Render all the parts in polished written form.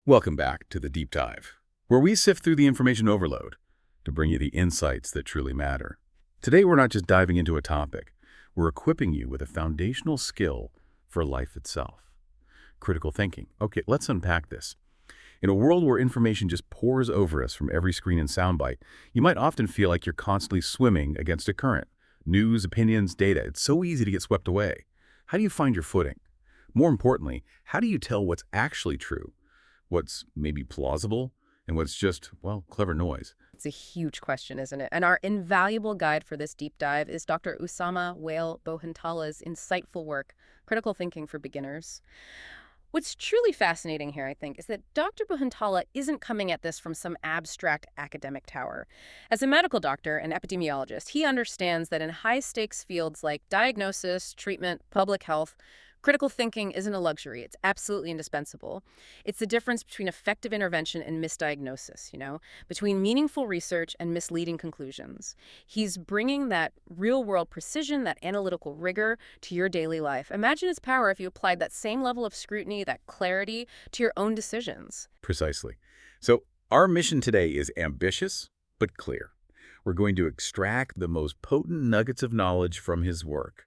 Welcome back to the Deep Dive, where we sift through the information overload to bring you the insights that truly matter. Today, we're not just diving into a topic, we're equipping you with a foundational skill for life itself. Critical thinking. Okay, let's unpack this. In a world where information just pours over us from every screen and soundbite, you might often feel like you're constantly swimming against a current. News, opinions, data. It's so easy to get swept away. How do you find your footing? More importantly, how do you tell what's actually true, what's maybe plausible, and what's just, well, clever noise? It's a huge question, isn't it? And our invaluable guide for this deep dive is Dr. Oussama Wail Bouhentala's insightful work, Critical Thinking for Beginners. What's truly fascinating here, I think, is that Dr. Bouhentala isn't coming at this from some abstract academic tower. As a medical doctor and epidemiologist, he understands that in high-stakes fields like diagnosis, treatment, public health, critical thinking isn't a luxury. It's absolutely indispensable. It's the difference between effective intervention and misdiagnosis, between meaningful research and misleading conclusions. He's bringing that real-world precision, that analytical rigor to your daily life. Imagine its power if you applied that same level of scrutiny, that clarity, to your own decisions. Precisely. So our mission today is ambitious, but clear. We're going to extract the most potent nuggets of knowledge from his work.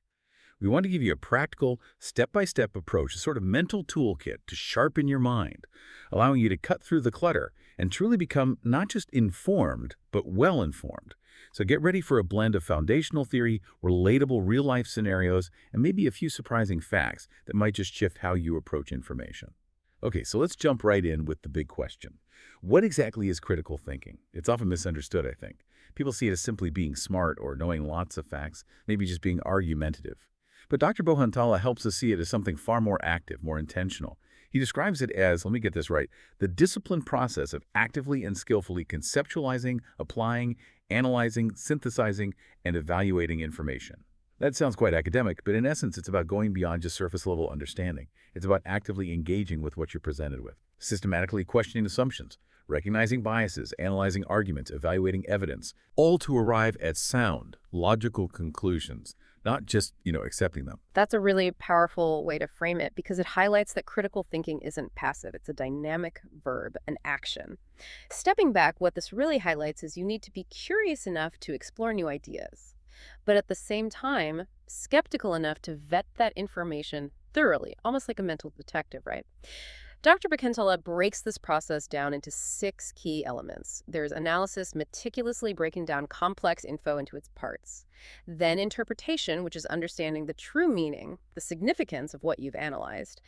We want to give you a practical, step-by-step approach, a sort of mental toolkit to sharpen your mind, allowing you to cut through the clutter and truly become not just informed, but well-informed. So get ready for a blend of foundational theory, relatable real-life scenarios, and maybe a few surprising facts that might just shift how you approach information. Okay, so let's jump right in with the big question. What exactly is critical thinking? It's often misunderstood, I think. People see it as simply being smart or knowing lots of facts, maybe just being argumentative. But Dr. Bouhentala helps us see it as something far more active, more intentional. He describes it as, let me get this right, the disciplined process of actively and skillfully conceptualizing, applying, analyzing, synthesizing, and evaluating information. That sounds quite academic, but in essence, it's about going beyond just surface-level understanding. It's about actively engaging with what you're presented with, systematically questioning assumptions, recognizing biases, analyzing arguments, evaluating evidence, all to arrive at sound, logical conclusions, not just, accepting them. That's a really powerful way to frame it because it highlights that critical thinking isn't passive. It's a dynamic verb, an action. Stepping back, what this really highlights is you need to be curious enough to explore new ideas, but at the same time, skeptical enough to vet that information thoroughly, almost like a mental detective, right? Dr. Bouhentala breaks this process down into 6 key elements. There's analysis, meticulously breaking down complex info into its parts. Then interpretation, which is understanding the true meaning, the significance of what you've analyzed.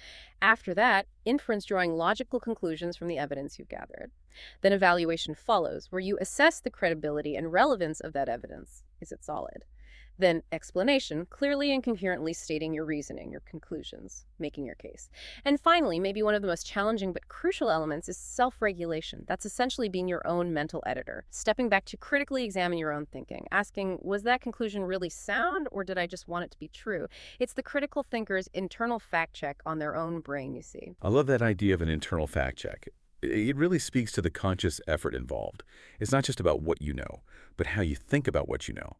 After that, inference, drawing logical conclusions from the evidence you've gathered. Then evaluation follows, where you assess the credibility and relevance of that evidence. Is it solid? Then explanation, clearly and coherently stating your reasoning, your conclusions, making your case. And finally, maybe one of the most challenging but crucial elements is self-regulation. That's essentially being your own mental editor, stepping back to critically examine your own thinking, asking, was that conclusion really sound or did I just want it to be true? It's the critical thinker's internal fact check on their own brain, you see. I love that idea of an internal fact check. It really speaks to the conscious effort involved. It's not just about what you know, but how you think about what you know.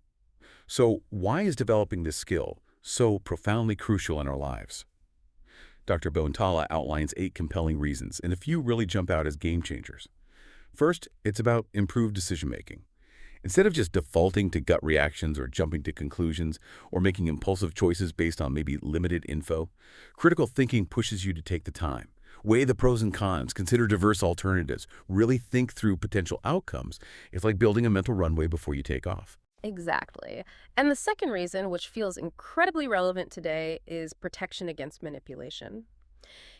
So why is developing this skill so profoundly crucial in our lives? Dr. Bouhentala outlines 8 compelling reasons, and a few really jump out as game changers. First, it's about improved decision-making. Instead of just defaulting to gut reactions or jumping to conclusions or making impulsive choices based on maybe limited info, critical thinking pushes you to take the time, weigh the pros and cons, consider diverse alternatives, really think through potential outcomes. It's like building a mental runway before you take off. Exactly. And the second reason, which feels incredibly relevant today, is protection against manipulation.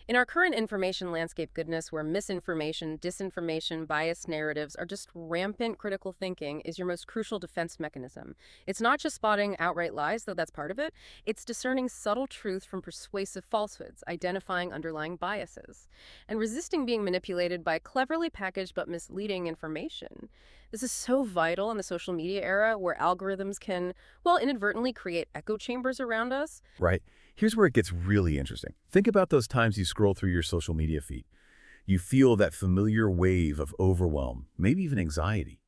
In our current information landscape goodness, where misinformation, disinformation, biased narratives are just rampant, critical thinking is your most crucial defense mechanism. It's not just spotting outright lies, though that's part of it. It's discerning subtle truth from persuasive falsehoods, identifying underlying biases, and resisting being manipulated by cleverly packaged but misleading information. This is so vital in the social media era where algorithms can, well, inadvertently create echo chambers around us. Right. Here's where it gets really interesting. Think about those times you scroll through your social media feed. You feel that familiar wave of overwhelm, maybe even anxiety.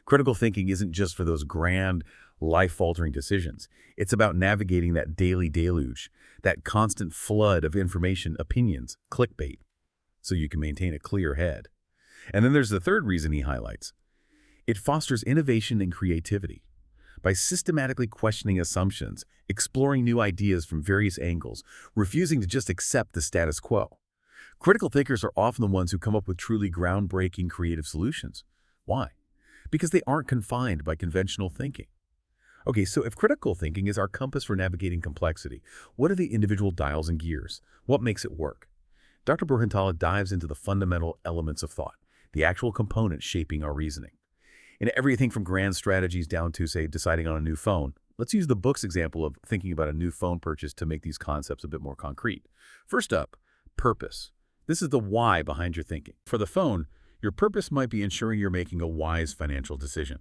Critical thinking isn't just for those grand, life-altering decisions. It's about navigating that daily deluge, that constant flood of information, opinions, clickbait. so you can maintain a clear head. And then there's the third reason he highlights. It fosters innovation and creativity. By systematically questioning assumptions, exploring new ideas from various angles, refusing to just accept the status quo. Critical thinkers are often the ones who come up with truly groundbreaking creative solutions. Why? Because they aren't confined by conventional thinking. Okay, so if critical thinking is our compass for navigating complexity, what are the individual dials and gears? What makes it work? Dr. Bouhentala dives into the fundamental elements of thought, the actual components shaping our reasoning. In everything from grand strategies down to, say, deciding on a new phone. Let's use the book's example of thinking about a new phone purchase to make these concepts a bit more concrete. First up, purpose. This is the why behind your thinking. For the phone, your purpose might be ensuring you're making a wise financial decision.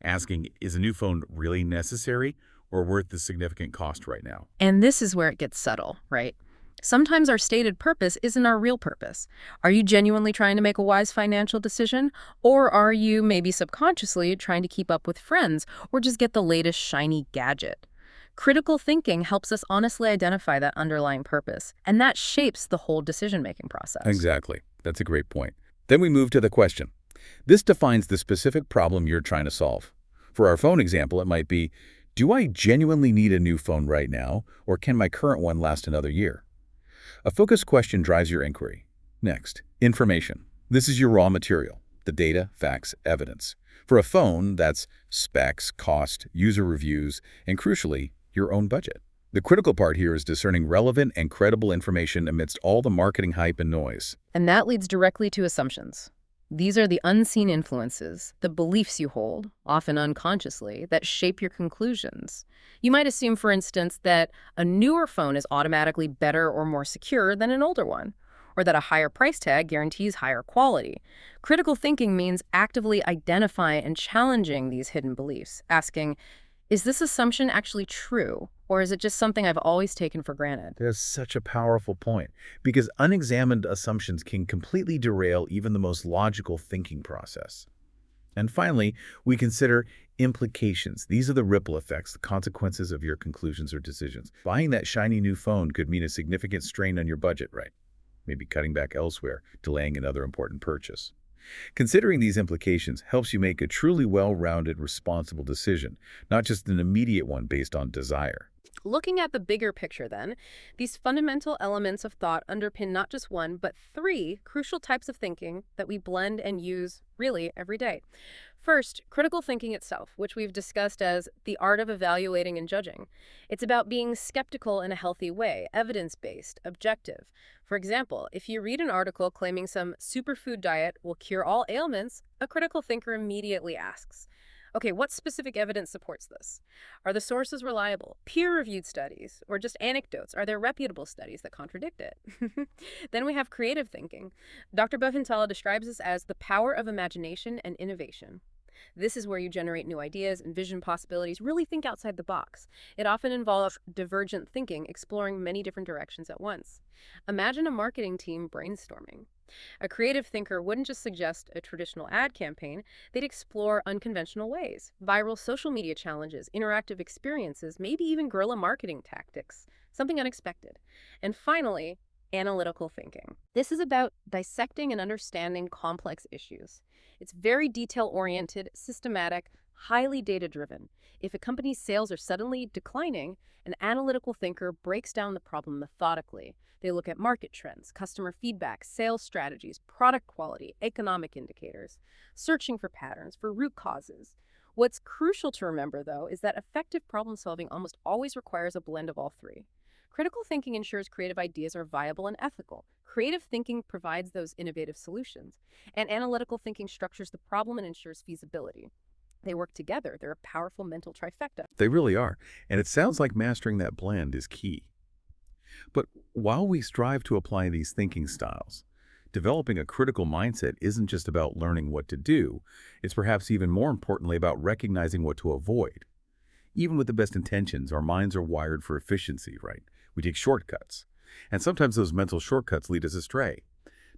Asking, is a new phone really necessary or worth the significant cost right now? And this is where it gets subtle, right? Sometimes our stated purpose isn't our real purpose. Are you genuinely trying to make a wise financial decision? Or are you maybe subconsciously trying to keep up with friends or just get the latest shiny gadget? Critical thinking helps us honestly identify that underlying purpose, and that shapes the whole decision-making process. Exactly. That's a great point. Then we move to the question. This defines the specific problem you're trying to solve. For our phone example, it might be, do I genuinely need a new phone right now, or can my current one last another year? A focused question drives your inquiry. Next, information. This is your raw material, the data, facts, evidence. For a phone, that's specs, cost, user reviews, and crucially, your own budget. The critical part here is discerning relevant and credible information amidst all the marketing hype and noise. And that leads directly to assumptions. These are the unseen influences, the beliefs you hold, often unconsciously, that shape your conclusions. You might assume, for instance, that a newer phone is automatically better or more secure than an older one, or that a higher price tag guarantees higher quality. Critical thinking means actively identifying and challenging these hidden beliefs, asking, is this assumption actually true, or is it just something I've always taken for granted? That's such a powerful point, because unexamined assumptions can completely derail even the most logical thinking process. And finally, we consider implications. These are the ripple effects, the consequences of your conclusions or decisions. Buying that shiny new phone could mean a significant strain on your budget, right? Maybe cutting back elsewhere, delaying another important purchase. Considering these implications helps you make a truly well-rounded, responsible decision, not just an immediate one based on desire. Looking at the bigger picture then, these fundamental elements of thought underpin not just one, but three crucial types of thinking that we blend and use really every day. First, critical thinking itself, which we've discussed as the art of evaluating and judging. It's about being skeptical in a healthy way, evidence-based, objective. For example, if you read an article claiming some superfood diet will cure all ailments, a critical thinker immediately asks, okay, what specific evidence supports this? Are the sources reliable, peer-reviewed studies, or just anecdotes? Are there reputable studies that contradict it? Then we have creative thinking. Dr. Bouhentala describes this as the power of imagination and innovation. This is where you generate new ideas, envision possibilities, really think outside the box. It often involves divergent thinking, exploring many different directions at once. Imagine a marketing team brainstorming. A creative thinker wouldn't just suggest a traditional ad campaign, they'd explore unconventional ways, viral social media challenges, interactive experiences, maybe even guerrilla marketing tactics, something unexpected. And finally, analytical thinking. This is about dissecting and understanding complex issues. It's very detail-oriented, systematic, highly data-driven. If a company's sales are suddenly declining, an analytical thinker breaks down the problem methodically. They look at market trends, customer feedback, sales strategies, product quality, economic indicators, searching for patterns, for root causes. What's crucial to remember, though, is that effective problem-solving almost always requires a blend of all three. Critical thinking ensures creative ideas are viable and ethical. Creative thinking provides those innovative solutions. And analytical thinking structures the problem and ensures feasibility. They work together. They're a powerful mental trifecta. They really are, and it sounds like mastering that blend is key. But while we strive to apply these thinking styles, developing a critical mindset isn't just about learning what to do, it's perhaps even more importantly about recognizing what to avoid. Even with the best intentions, our minds are wired for efficiency, right? We take shortcuts. And sometimes those mental shortcuts lead us astray.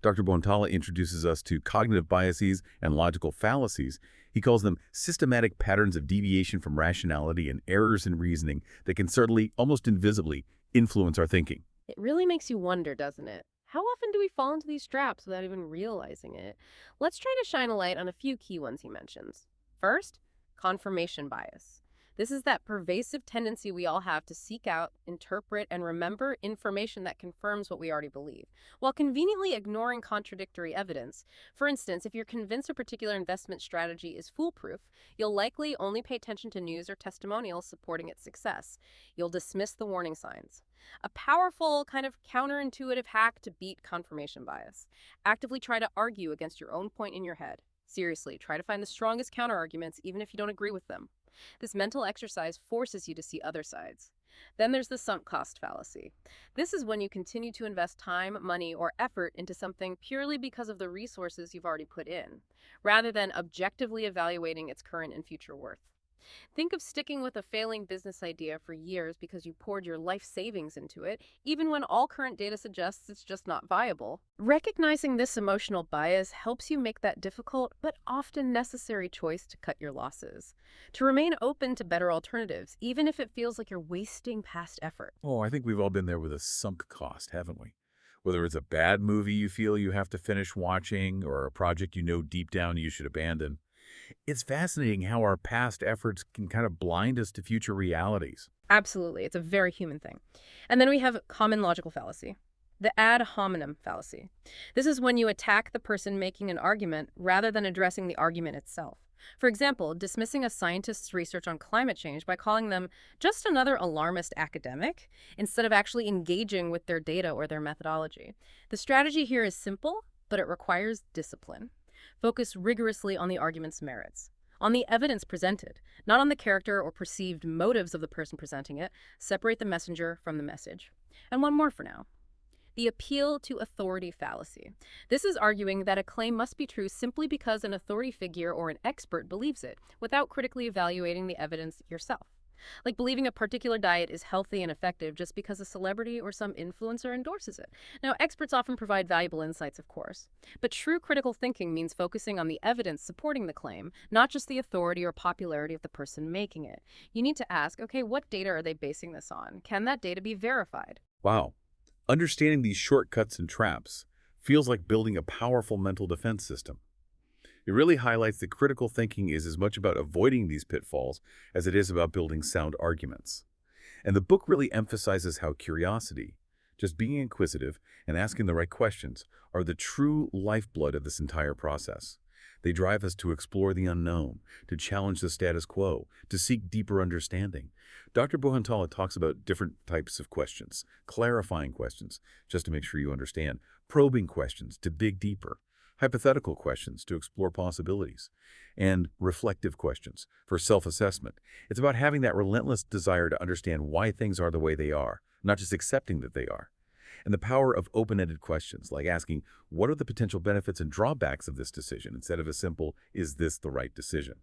Dr. Bouhentala introduces us to cognitive biases and logical fallacies. He calls them systematic patterns of deviation from rationality and errors in reasoning that can certainly, almost invisibly, influence our thinking. It really makes you wonder, doesn't it? How often do we fall into these traps without even realizing it? Let's try to shine a light on a few key ones he mentions. First, confirmation bias. This is that pervasive tendency we all have to seek out, interpret, and remember information that confirms what we already believe, while conveniently ignoring contradictory evidence. For instance, if you're convinced a particular investment strategy is foolproof, you'll likely only pay attention to news or testimonials supporting its success. You'll dismiss the warning signs. A powerful, kind of counterintuitive hack to beat confirmation bias. Actively try to argue against your own point in your head. Seriously, try to find the strongest counterarguments even if you don't agree with them. This mental exercise forces you to see other sides. Then there's the sunk cost fallacy. This is when you continue to invest time, money, or effort into something purely because of the resources you've already put in, rather than objectively evaluating its current and future worth. Think of sticking with a failing business idea for years because you poured your life savings into it, even when all current data suggests it's just not viable. Recognizing this emotional bias helps you make that difficult but often necessary choice to cut your losses, to remain open to better alternatives, even if it feels like you're wasting past effort. Oh, I think we've all been there with a sunk cost, haven't we? Whether it's a bad movie you feel you have to finish watching or a project you know deep down you should abandon. It's fascinating how our past efforts can kind of blind us to future realities. Absolutely. It's a very human thing. And then we have common logical fallacy, the ad hominem fallacy. This is when you attack the person making an argument rather than addressing the argument itself. For example, dismissing a scientist's research on climate change by calling them just another alarmist academic instead of actually engaging with their data or their methodology. The strategy here is simple, but it requires discipline. Focus rigorously on the argument's merits, on the evidence presented, not on the character or perceived motives of the person presenting it. Separate the messenger from the message. And one more for now. The appeal to authority fallacy. This is arguing that a claim must be true simply because an authority figure or an expert believes it, without critically evaluating the evidence yourself. Like believing a particular diet is healthy and effective just because a celebrity or some influencer endorses it. Now, experts often provide valuable insights, of course, but true critical thinking means focusing on the evidence supporting the claim, not just the authority or popularity of the person making it. You need to ask, okay, what data are they basing this on? Can that data be verified? Wow. Understanding these shortcuts and traps feels like building a powerful mental defense system. It really highlights that critical thinking is as much about avoiding these pitfalls as it is about building sound arguments. And the book really emphasizes how curiosity, just being inquisitive and asking the right questions, are the true lifeblood of this entire process. They drive us to explore the unknown, to challenge the status quo, to seek deeper understanding. Dr. Bouhentala talks about different types of questions, clarifying questions, just to make sure you understand, probing questions to dig deeper, hypothetical questions to explore possibilities, and reflective questions for self-assessment. It's about having that relentless desire to understand why things are the way they are, not just accepting that they are. And the power of open-ended questions, like asking, what are the potential benefits and drawbacks of this decision, instead of a simple, is this the right decision?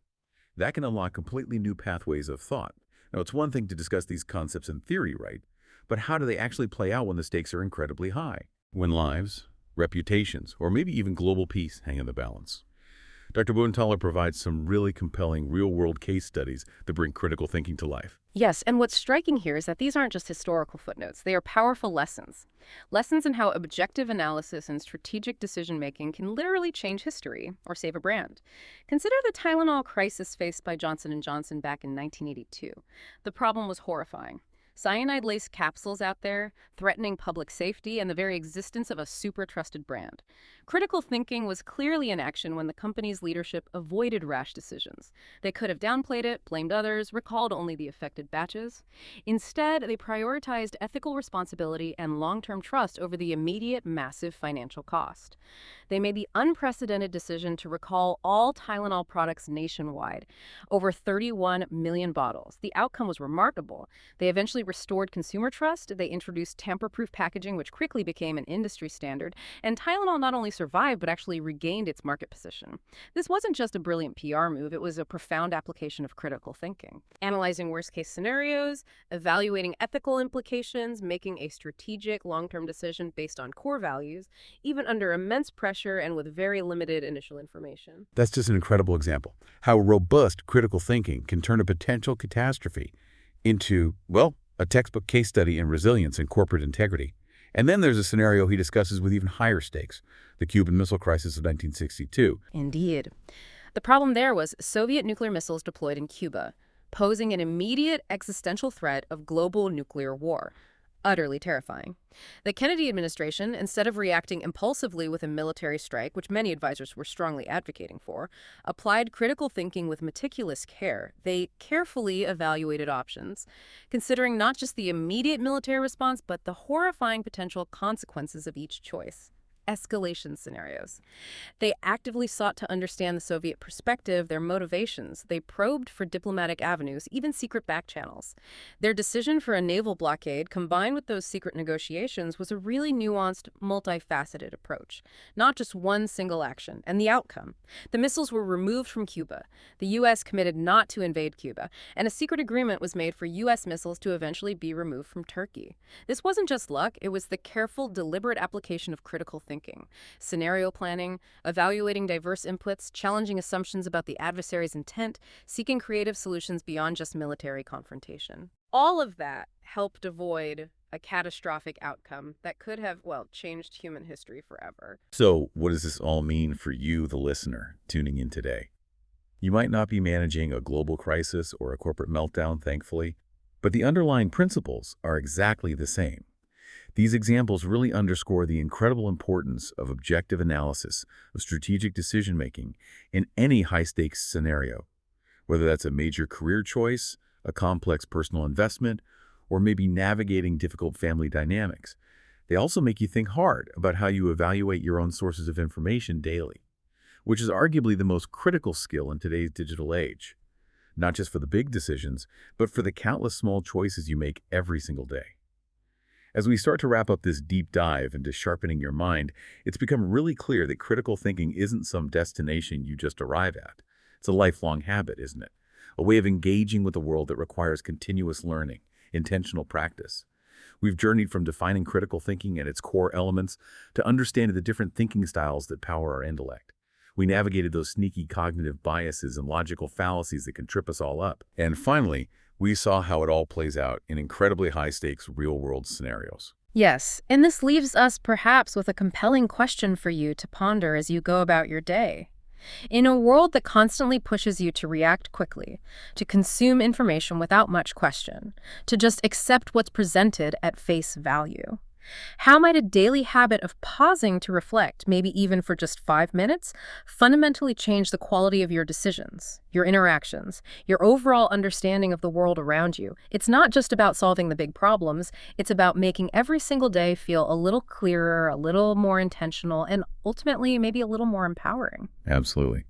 That can unlock completely new pathways of thought. Now, it's one thing to discuss these concepts in theory, right? But how do they actually play out when the stakes are incredibly high? When lives, reputations, or maybe even global peace hang in the balance. Dr. Bouhentala provides some really compelling real-world case studies that bring critical thinking to life. Yes, and what's striking here is that these aren't just historical footnotes. They are powerful lessons. Lessons in how objective analysis and strategic decision-making can literally change history or save a brand. Consider the Tylenol crisis faced by Johnson & Johnson back in 1982. The problem was horrifying. Cyanide-laced capsules out there, threatening public safety and the very existence of a super-trusted brand. Critical thinking was clearly in action when the company's leadership avoided rash decisions. They could have downplayed it, blamed others, recalled only the affected batches. Instead, they prioritized ethical responsibility and long-term trust over the immediate massive financial cost. They made the unprecedented decision to recall all Tylenol products nationwide, over 31 million bottles. The outcome was remarkable. They eventually restored consumer trust, they introduced tamper-proof packaging, which quickly became an industry standard, and Tylenol not only survived but actually regained its market position. This wasn't just a brilliant PR move, it was a profound application of critical thinking. Analyzing worst-case scenarios, evaluating ethical implications, making a strategic long-term decision based on core values, even under immense pressure and with very limited initial information. That's just an incredible example. How robust critical thinking can turn a potential catastrophe into, well, a textbook case study in resilience and corporate integrity. And then there's a scenario he discusses with even higher stakes, the Cuban Missile Crisis of 1962. Indeed. The problem there was Soviet nuclear missiles deployed in Cuba, posing an immediate existential threat of global nuclear war. Utterly terrifying. The Kennedy administration, instead of reacting impulsively with a military strike, which many advisors were strongly advocating for, applied critical thinking with meticulous care. They carefully evaluated options, considering not just the immediate military response, but the horrifying potential consequences of each choice. Escalation scenarios. They actively sought to understand the Soviet perspective, their motivations. They probed for diplomatic avenues, even secret back channels. Their decision for a naval blockade, combined with those secret negotiations, was a really nuanced, multifaceted approach. Not just one single action. And the outcome. The missiles were removed from Cuba. The U.S. committed not to invade Cuba, and a secret agreement was made for U.S. missiles to eventually be removed from Turkey. This wasn't just luck, it was the careful, deliberate application of critical thinking, scenario planning, evaluating diverse inputs, challenging assumptions about the adversary's intent, seeking creative solutions beyond just military confrontation. All of that helped avoid a catastrophic outcome that could have, well, changed human history forever. So what does this all mean for you, the listener, tuning in today? You might not be managing a global crisis or a corporate meltdown, thankfully, but the underlying principles are exactly the same. These examples really underscore the incredible importance of objective analysis, of strategic decision-making in any high-stakes scenario, whether that's a major career choice, a complex personal investment, or maybe navigating difficult family dynamics. They also make you think hard about how you evaluate your own sources of information daily, which is arguably the most critical skill in today's digital age, not just for the big decisions, but for the countless small choices you make every single day. As we start to wrap up this deep dive into sharpening your mind, it's become really clear that critical thinking isn't some destination you just arrive at. It's a lifelong habit, isn't it? A way of engaging with the world that requires continuous learning, intentional practice. We've journeyed from defining critical thinking and its core elements to understanding the different thinking styles that power our intellect. We navigated those sneaky cognitive biases and logical fallacies that can trip us all up. And finally, we saw how it all plays out in incredibly high-stakes real-world scenarios. Yes, and this leaves us perhaps with a compelling question for you to ponder as you go about your day. In a world that constantly pushes you to react quickly, to consume information without much question, to just accept what's presented at face value, how might a daily habit of pausing to reflect, maybe even for just 5 minutes, fundamentally change the quality of your decisions, your interactions, your overall understanding of the world around you? It's not just about solving the big problems, it's about making every single day feel a little clearer, a little more intentional, and ultimately maybe a little more empowering. Absolutely.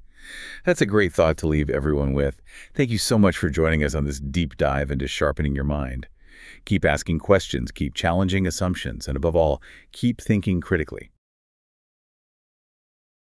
That's a great thought to leave everyone with. Thank you so much for joining us on this deep dive into sharpening your mind. Keep asking questions, keep challenging assumptions, and above all, keep thinking critically.